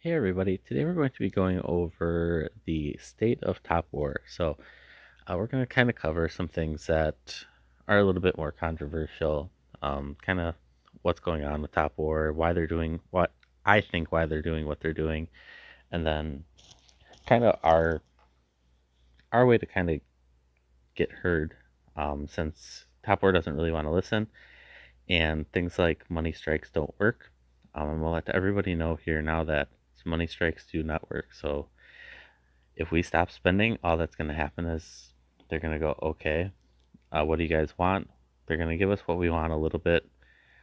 Hey everybody, today we're going to be going over the state of Top War. We're going to kind of cover some things that are a little bit more controversial, kind of what's going on with Top War, why they're doing what I think why they're doing what they're doing, and then kind of our way to kind of get heard, since Top War doesn't really want to listen, and things like money strikes don't work. I'm gonna let everybody know here now that money strikes do not work. So if we stop spending, all that's going to happen is they're going to go, okay, what do you guys want? They're going to give us what we want a little bit.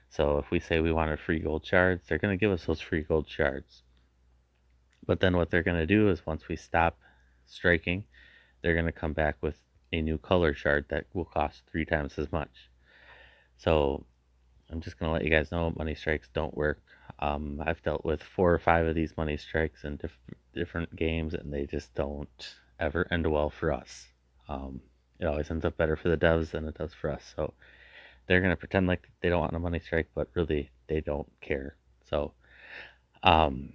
So if we say we wanted free gold shards, they're going to give us those free gold shards. But then what they're going to do is once we stop striking, they're going to come back with a new color shard that will cost 3 times as much. So I'm just going to let you guys know money strikes don't work. I've dealt with 4 or 5 of these money strikes in different games, and they just don't ever end well for us. Um, it always ends up better for the devs than it does for us. So they're going to pretend like they don't want a money strike, but really they don't care. So um,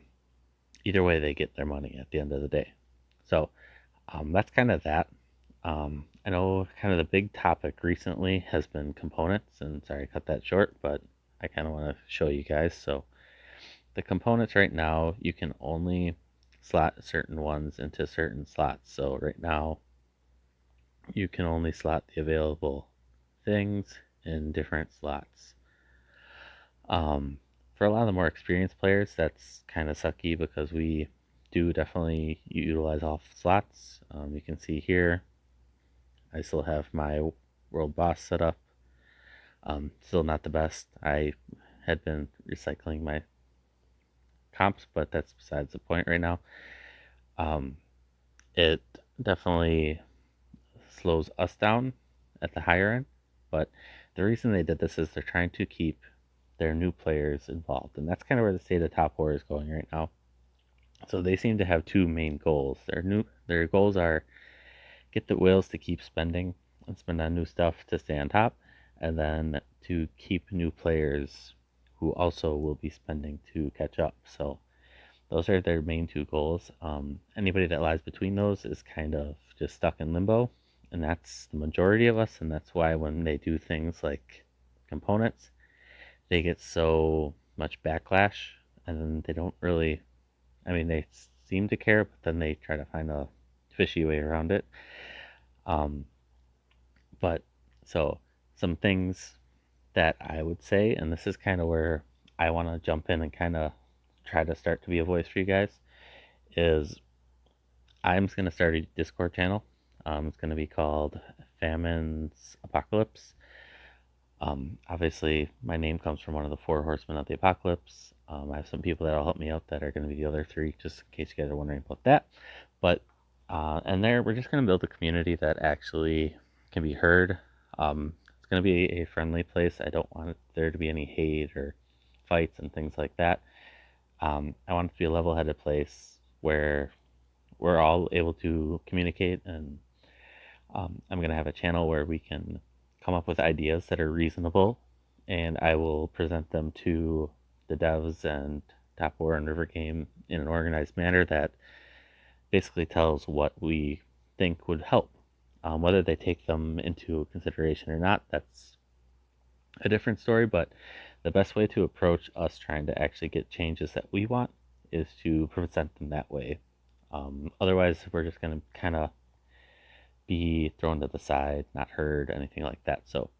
either way, they get their money at the end of the day. So that's kind of that. I know kind of the big topic recently has been components, and sorry I cut that short, but I kind of want to show you guys. So the components right now, you can only slot certain ones into certain slots. So right now, you can only slot the available things in different slots. Um, for a lot of the more experienced players, that's kind of sucky because we do definitely utilize all slots. You can see here, I still have my world boss set up. Still not the best. I had been recycling my comps, but that's besides the point right now. Um, it definitely slows us down at the higher end, but the reason they did this is they're trying to keep their new players involved, and that's kind of where the state of Top War is going right now. So they seem to have two main goals. Their goals are get the whales to keep spending and spend on new stuff to stay on top, and then to keep new players who also will be spending to catch up. So those are their main two goals. Anybody that lies between those is kind of just stuck in limbo, and that's the majority of us. And that's why when they do things like components, they get so much backlash, and then they don't really. I mean, they seem to care, but then they try to find a fishy way around it. Um, but so some things that I would say, and this is kind of where I want to jump in and kind of try to start to be a voice for you guys, is I'm just going to start a Discord channel. It's going to be called Famine's Apocalypse. Obviously, my name comes from one of the four horsemen of the apocalypse. I have some people that'll help me out that are going to be the other three, just in case you guys are wondering about that. But and there, we're just going to build a community that actually can be heard. It's going to be a friendly place. I don't want there to be any hate or fights and things like that. I want it to be a level-headed place where we're all able to communicate, and I'm going to have a channel where we can come up with ideas that are reasonable, and I will present them to the devs and Top War and River Game in an organized manner that basically tells what we think would help. Whether they take them into consideration or not, that's a different story, but the best way to approach us trying to actually get changes that we want is to present them that way. Otherwise, we're just going to kind of be thrown to the side, not heard, anything like that. So,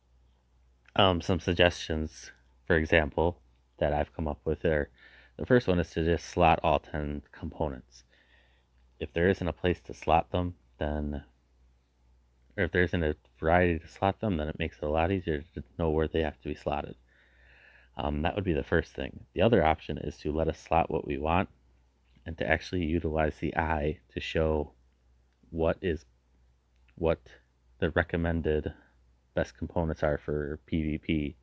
some suggestions, for example, that I've come up with are the first one is to just slot all 10 components. If there isn't a place to slot them, then, or if there isn't a variety to slot them, then it makes it a lot easier to know where they have to be slotted. That would be the first thing. The other option is to let us slot what we want and to actually utilize the eye to show what the recommended best components are for PvP,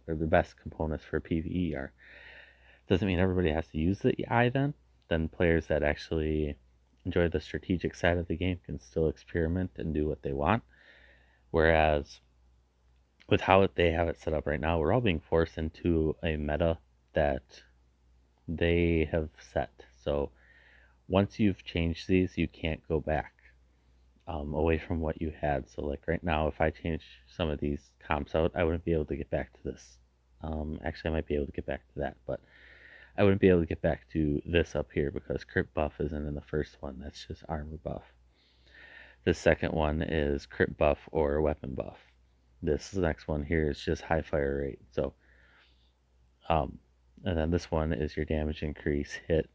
or the best components for PvE are. Doesn't mean everybody has to use the eye then. Then players that actually enjoy the strategic side of the game can still experiment and do what they want. Whereas with how they have it set up right now, we're all being forced into a meta that they have set. So once you've changed these, you can't go back away from what you had. So like right now, if I change some of these comps out, I wouldn't be able to get back to this. Actually, I might be able to get back to that, but I wouldn't be able to get back to this up here because crit buff isn't in the first one. That's just armor buff. The second one is crit buff or weapon buff. This next one here is just high fire rate. So, um, and then this one is your damage increase, hit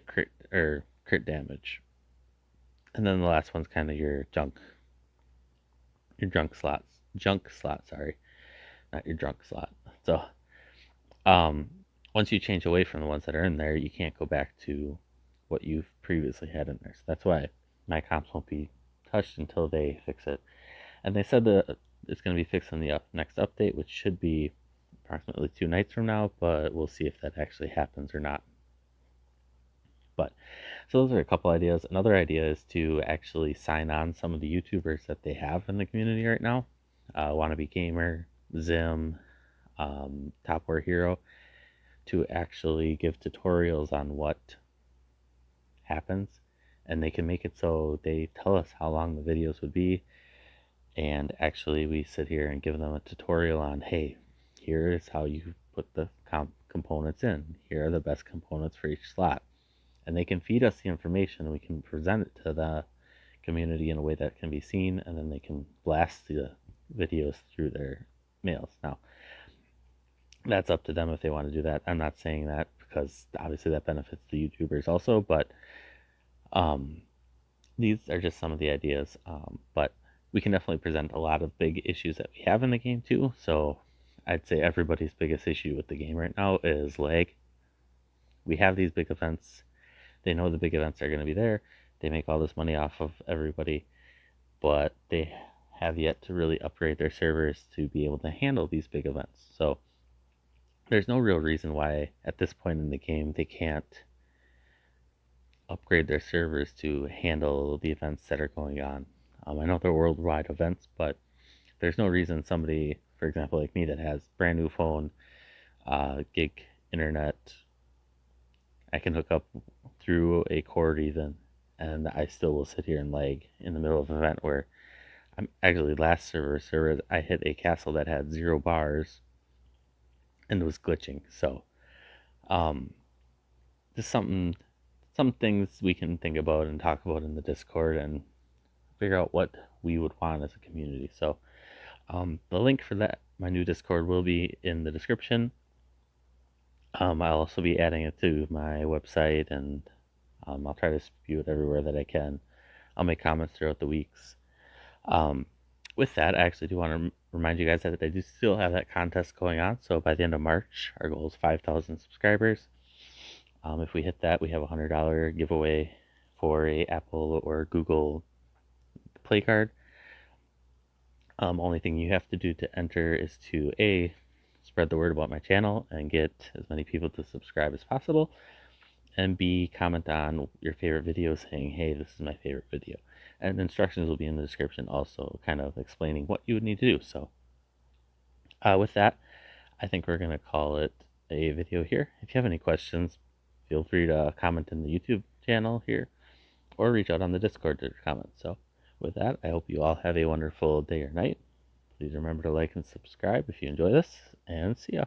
crit or crit damage. And then the last one's kind of junk slot. Sorry, not your drunk slot. So, um, once you change away from the ones that are in there, you can't go back to what you've previously had in there. So that's why my comps won't be touched until they fix it. And they said that it's going to be fixed in the next update, which should be approximately 2 nights from now, but we'll see if that actually happens or not. But so those are a couple ideas. Another idea is to actually sign on some of the YouTubers that they have in the community right now. Wannabe Gamer, Zim, Top War Hero, to actually give tutorials on what happens. And they can make it so they tell us how long the videos would be. And actually, we sit here and give them a tutorial on, hey, here is how you put the components in. Here are the best components for each slot. And they can feed us the information and we can present it to the community in a way that can be seen, and then they can blast the videos through their mails. Now, that's up to them if they want to do that. I'm not saying that because obviously that benefits the YouTubers also, but um, these are just some of the ideas. But we can definitely present a lot of big issues that we have in the game too. So I'd say everybody's biggest issue with the game right now is lag. We have these big events. They know the big events are going to be there. They make all this money off of everybody, but they have yet to really upgrade their servers to be able to handle these big events. So there's no real reason why at this point in the game they can't upgrade their servers to handle the events that are going on. I know they're worldwide events, but there's no reason somebody, for example, like me that has brand new phone, gig internet, I can hook up through a cord even, and I still will sit here and lag in the middle of an event where I'm actually last server I hit a castle that had 0 bars and was glitching. So, um, just some things we can think about and talk about in the Discord and figure out what we would want as a community. So, the link for that, my new Discord, will be in the description. I'll also be adding it to my website, and I'll try to spew it everywhere that I can. I'll make comments throughout the weeks. Um, with that, I actually do want to remind you guys that I do still have that contest going on. So by the end of March, our goal is 5,000 subscribers. If we hit that, we have a $100 giveaway for a Apple or Google Play card. Only thing you have to do to enter is to spread the word about my channel and get as many people to subscribe as possible, and B, comment on your favorite video saying, hey, this is my favorite video. And instructions will be in the description also, kind of explaining what you would need to do. So with that, I think we're going to call it a video here. If you have any questions, feel free to comment in the YouTube channel here or reach out on the Discord to comment. So with that, I hope you all have a wonderful day or night. Please remember to like and subscribe if you enjoy this, and see ya.